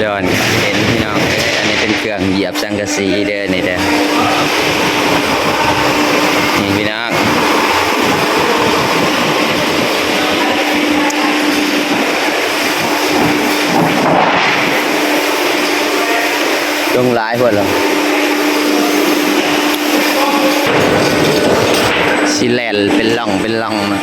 ดอนเห็นพี่น้องอันนี้เป็นเครื่องเหยียบสังกะสีเด้อนี่เด้อนี่พี่น้องลงหลายพวดหรอสิแลนเป็นล่องนะ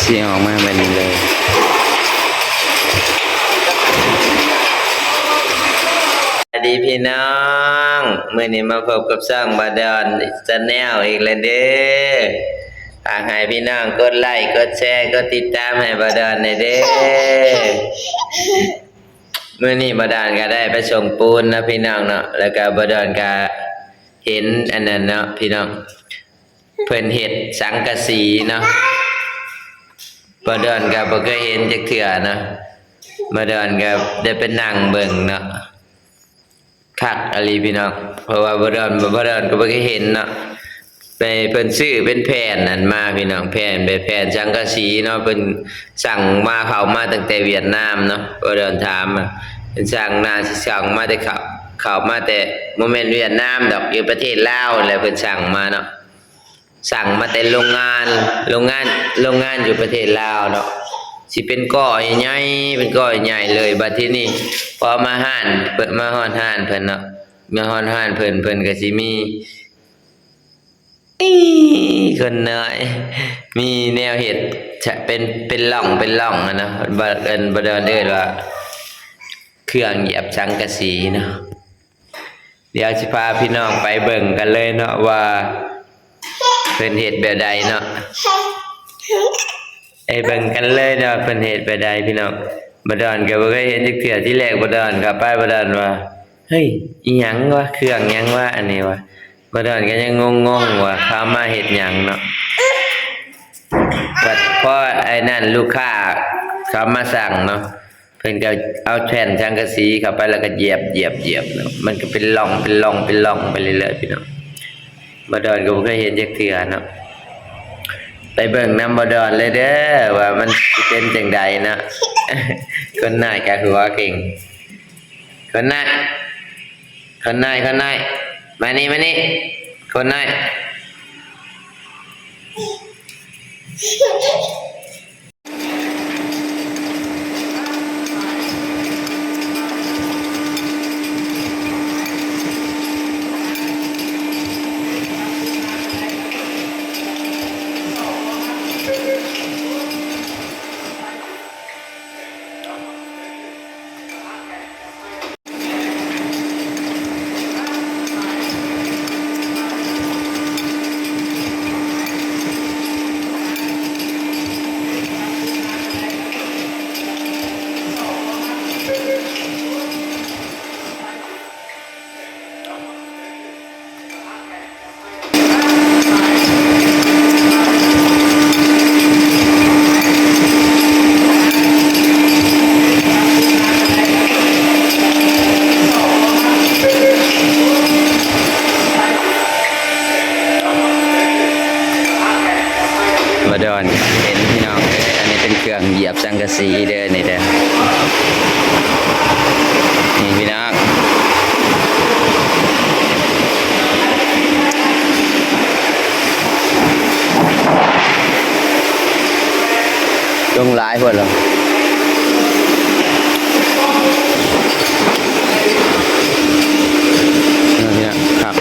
เสียงออกมาแบบนี้เลยสวัสดีพี่น้องเมื่อนี้มาพบกับช่องบาดอนชาแนลอีกแล้วเด้อฝากให้พี่น้องกดไลค์กดแชร์กดติดตามให้บาดอนหน่อยเด้อเมื่อนี้บาดอนก็ได้ไปส่งปูนนะพี่น้องเนาะแล้วก็บาดอนก็เห็นอันนั้นเนาะพี่น้องเพิ่นเฮ็ดสังกะสีเนาะบาดอนก็บ่เคยเห็นจักเทื่อเนาะบาดอนก็ได้ไปนั่งเบิ่งเนาะคักอะไรพี่น้องเพราะว่าบาดอนก็บ่เคยเห็นเนาะไปเพิ่นซื้อเป็นแผ่นนั่นมาพี่น้องแผ่นสังกะสีเนาะเพิ่นสั่งมาเข้ามาตั้งแต่เวียดนามเนาะบาดอนถามเพิ่นสั่งมาแต่เข้ามาแต่บ่แม่นเวียดนามดอกอยู่ประเทศลาวแหละเพิ่นสั่งมาเนาะสั่งมาแต่โรงงานอยู่ประเทศลาวเนาะสิเป็นก้อใหญ่เป็นก้อใหญ่เลยบัดทีนี้พอมาห้านเปิดมาฮอดห้านเพิ่นเนาะมาฮอดห้านเพิ่นก็สิมีคนน้อยมีแนวเฮ็ดเป็นร่องอะนะบ่เอิ้นว่าเครื่องเหยียบสังกะสีเนาะเดี๋ยวสิพาพี่น้องไปเบิ่งกันเลยเนาะว่าเพิ่นเฮ็ดแบบใดเนาะไอ้เบิ่งกันเลยเนาะเพิ่นเฮ็ดแบบใดพี่น้องบดอนก็บ่เคยเห็นจักเทื่อที่แรกบดอนก็ไปบดอนว่าเฮ้ยอีหยังวะเครื่องหยังวะอันนี้วะบดอนก็ยังงงว่าเขามาเฮ็ดหยังเนาะบัดพอไอ้นั่นลูกค้าเขามาสั่งเนาะเพิ่นก็เอาแผ่นสังกะสีเข้าไปแล้วก็เหยียบเนาะมันก็เป็นร่องไปเรื่อยๆพี่น้องบดอนก็บ่เคยเห็นจักเทื่อเนาะไปเบิ่งนำบดอนเลยเด้อว่ามันสิเป็นจังใดเนาะคนนายก็คือว่าเก่งคนนายมานี่คนนายบดอนเห็นพี่น้องอันนี้เป็นเครื่องเหยียบสังกะสีเด้อนี่เด้อนี่พี่น้องลงหลายพวดหรอนี่ครับ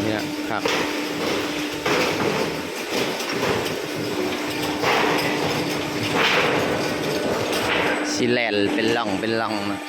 เนี่ยครับสิแลนเป็นล่องนะ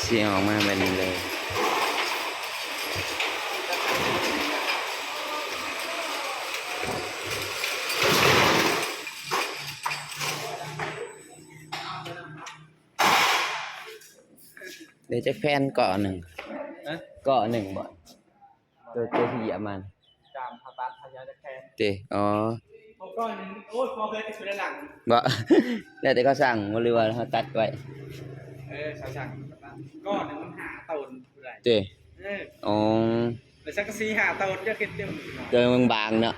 เสียงออกมาแบบนี้เลยเดี๋ยวจะแฟนเกาะหนึ่งเกาะหนึ่งบ่ตัวที่เหยียบมันจามพาตัดพยาจะแคนเตอ๋อเขาก้อนนึงโอ้ยพอเคยไปหลังบ่แล้วแต่เขาสั่งบ่หรือว่าเขาตัดไว้สั่งก้อนนึงมันหาตนอะไรเตอ๋อแต่สักสีหาตนจะคิดเดียวเจอมึงบางเนาะ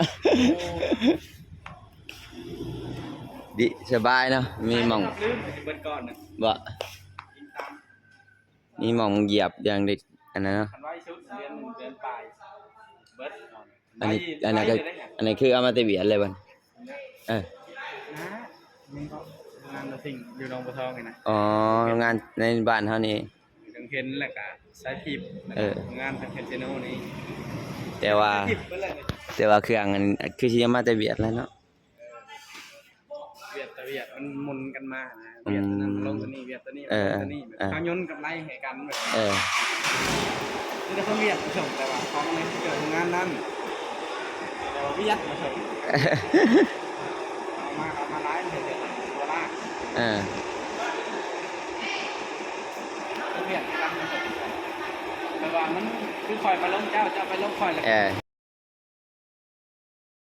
ดิสบายเนาะมีหม่องเบิดก้อนนึงบ่มีหม่องเหยียบอย่างเด็กอันนั้นเนาะเดือนปลายเบิดอันนี้คือเอามาตะเบียนเลยบ่นี่ก็งานสิ่งอยู่หนองบัวทองไงนะอ๋องานในบ้านเฮานี่ทางเห็นแหละกะสายทิพย์งานทางเฮนเซโนนี่แต่ว่าเครื่องคือสิมาตะเบียนแล้วเนาะเบียดมันหมุนกันมานะเบียดนั้นลงตัวนี้เบียดตัวนี้ลงตัวนี้เขาย้อนกับไล่ให้กันแบบนี่เขาเบียดมาชมแต่ว่าเขาในที่เกิดงานนั้นแต่ว่าเบียดมาชมเอามาไล่เฉยๆตัวล่าเบียดกันมาชมแต่ว่ามันคือคอยไปลงเจ้าไปลงคอยเลย